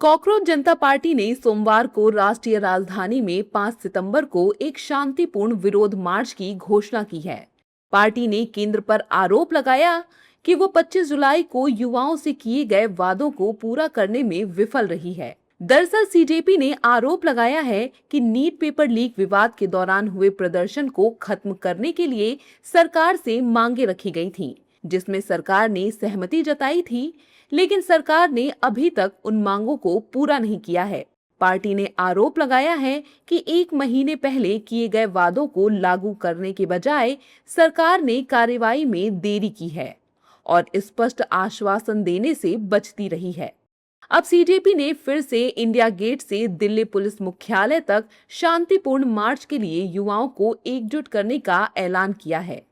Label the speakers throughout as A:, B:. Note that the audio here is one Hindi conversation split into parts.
A: कॉकरोच जनता पार्टी ने सोमवार को राष्ट्रीय राजधानी में 5 सितंबर को एक शांतिपूर्ण विरोध मार्च की घोषणा की है। पार्टी ने केंद्र पर आरोप लगाया कि वो 25 जुलाई को युवाओं से किए गए वादों को पूरा करने में विफल रही है। दरअसल सीजेपी ने आरोप लगाया है कि नीट पेपर लीक विवाद के दौरान हुए प्रदर्शन को खत्म करने के लिए सरकार से मांगे रखी गई थीं, जिसमें सरकार ने सहमति जताई थी, लेकिन सरकार ने अभी तक उन मांगों को पूरा नहीं किया है। पार्टी ने आरोप लगाया है कि 1 महीने पहले किए गए वादों को लागू करने के बजाय सरकार ने कार्रवाई में देरी की है और स्पष्ट आश्वासन देने से बचती रही है। अब सीजेपी ने फिर से इंडिया गेट से दिल्ली पुलिस मुख्यालय तक शांतिपूर्ण मार्च के लिए युवाओं को एकजुट करने का ऐलान किया है।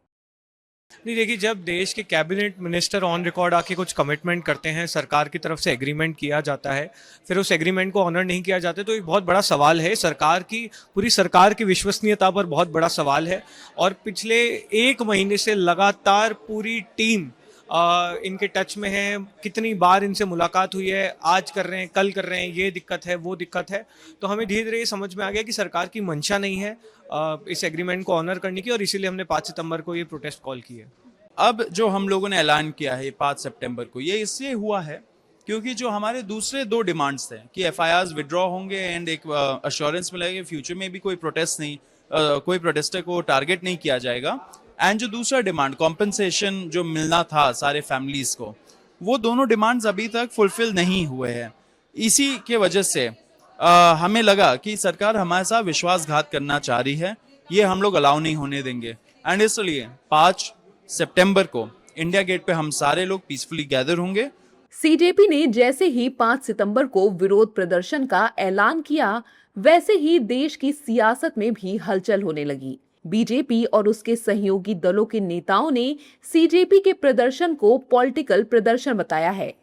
B: नहीं देखिए, जब देश के कैबिनेट मिनिस्टर ऑन रिकॉर्ड आके कुछ कमिटमेंट करते हैं, सरकार की तरफ से एग्रीमेंट किया जाता है, फिर उस एग्रीमेंट को ऑनर नहीं किया जाता, तो एक बहुत बड़ा सवाल है। पूरी सरकार की विश्वसनीयता पर बहुत बड़ा सवाल है। और पिछले 1 महीने से लगातार पूरी टीम इनके टच में है। कितनी बार इनसे मुलाकात हुई है, आज कर रहे हैं, कल कर रहे हैं, ये दिक्कत है, वो दिक्कत है। तो हमें धीरे धीरे समझ में आ गया कि सरकार की मंशा नहीं है इस एग्रीमेंट को ऑनर करने की, और इसीलिए हमने 5 सितंबर को ये प्रोटेस्ट कॉल की है।
C: अब जो हम लोगों ने ऐलान किया है 5 सितंबर को, ये इसलिए हुआ है क्योंकि जो हमारे दूसरे 2 डिमांड्स थे कि एफआईआर्स विड्रॉ होंगे एंड एक अश्योरेंस मिलेगा फ्यूचर में भी कोई प्रोटेस्ट नहीं, कोई प्रोटेस्टर को टारगेट नहीं किया जाएगा, एंड जो दूसरा डिमांड कॉम्पनसेशन जो मिलना था सारे फैमिलीज को, वो दोनों डिमांड्स अभी तक फुलफिल नहीं हुए हैं। इसी के वजह से हमें लगा कि सरकार हमारे साथ विश्वासघात करना चाह रही है, ये हम लोग अलाउ नहीं होने देंगे। एंड इसलिए 5 सितंबर को इंडिया गेट पे हम सारे लोग पीसफुली गैदर होंगे।
A: सीजेपी ने जैसे ही 5 सितंबर को विरोध प्रदर्शन का ऐलान किया, वैसे ही देश की सियासत में भी हलचल होने लगी। बीजेपी और उसके सहयोगी दलों के नेताओं ने सीजेपी के प्रदर्शन को पॉलिटिकल प्रदर्शन बताया है।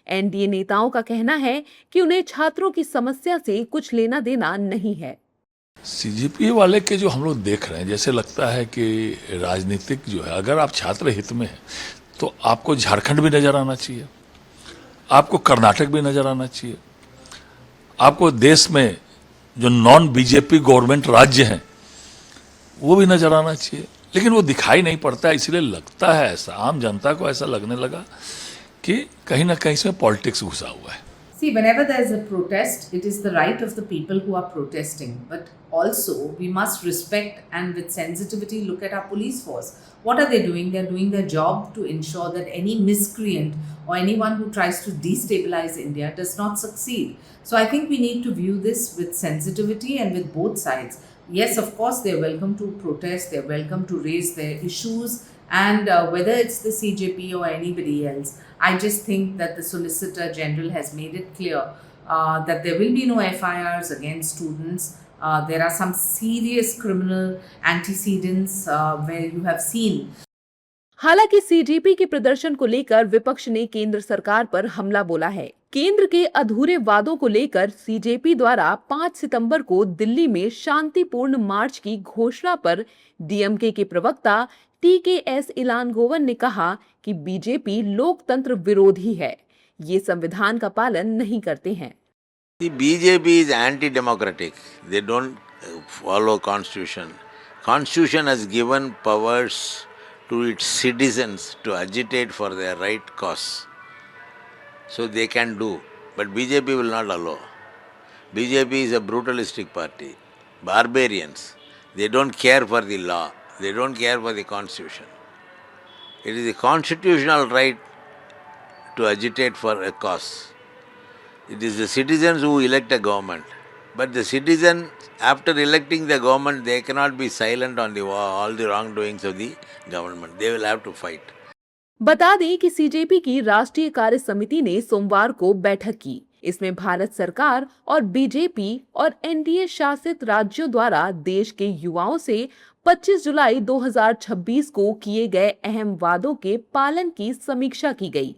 A: एनडीए नेताओं का कहना है कि उन्हें छात्रों की समस्या से कुछ लेना देना नहीं है।
D: सीजेपी वाले के जो हम लोग देख रहे हैं, जैसे लगता है कि राजनीतिक जो है, अगर आप छात्र हित में हैं तो आपको झारखंड भी नजर आना चाहिए, आपको कर्नाटक भी नजर आना चाहिए, आपको देश में जो नॉन बीजेपी गवर्नमेंट राज्य हैं वो भी नजर आना चाहिए, लेकिन वो दिखाई नहीं पड़ता है। इसलिए लगता है ऐसा, आम जनता को ऐसा लगने लगा कि कहीं ना कहीं इसमें पॉलिटिक्स घुसा हुआ है।
E: See, whenever there is a protest, it is the right of the people who are protesting. But also, we must respect and with sensitivity look at our police force. What are they doing? They are doing their job to ensure that any miscreant or anyone who tries to destabilize India does not succeed. So I think we need to view this with sensitivity and with both sides. Yes, of course, they're welcome to protest, they're welcome to raise their issues, and whether it's the CJP or anybody else, I just think that the Solicitor General has made it clear that there will be no FIRs against students. There are some serious criminal antecedents where you have seen.
A: हालांकि सीजेपी के प्रदर्शन को लेकर विपक्ष ने केंद्र सरकार पर हमला बोला है। केंद्र के अधूरे वादों को लेकर सीजेपी द्वारा 5 सितंबर को दिल्ली में शांतिपूर्ण मार्च की घोषणा पर डीएमके के प्रवक्ता टीकेएस इलानगोवन ने कहा कि बीजेपी लोकतंत्र विरोधी है, ये संविधान का पालन नहीं करते हैं।
F: The BJP is anti-democratic. They don't follow constitution. Constitution has given powers to its citizens to agitate for their right cause. So they can do, but BJP will not allow. BJP is a brutalistic party, barbarians. They don't care for the law. They don't care for the constitution. It is a constitutional right to agitate for a cause. It is the citizens who elect a government. But the citizens, after electing the government, they cannot be silent on all the wrongdoings of the government. They will have to fight.
A: बता दें कि सीजेपी की राष्ट्रीय कार्य समिति ने सोमवार को बैठक की। इसमें भारत सरकार और बीजेपी और एनडीए शासित राज्यों द्वारा देश के युवाओं से 25 जुलाई 2026 को किए गए अहम वादों के पालन की समीक्षा की गई।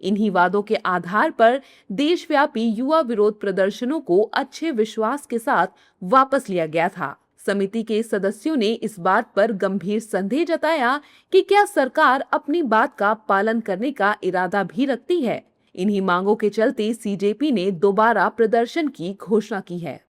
A: इन्हीं वादों के आधार पर देशव्यापी युवा विरोध प्रदर्शनों को अच्छे विश्वास के साथ वापस लिया गया था। समिति के सदस्यों ने इस बात पर गंभीर संदेह जताया कि क्या सरकार अपनी बात का पालन करने का इरादा भी रखती है इन्हीं मांगों के चलते सीजेपी ने दोबारा प्रदर्शन की घोषणा की है।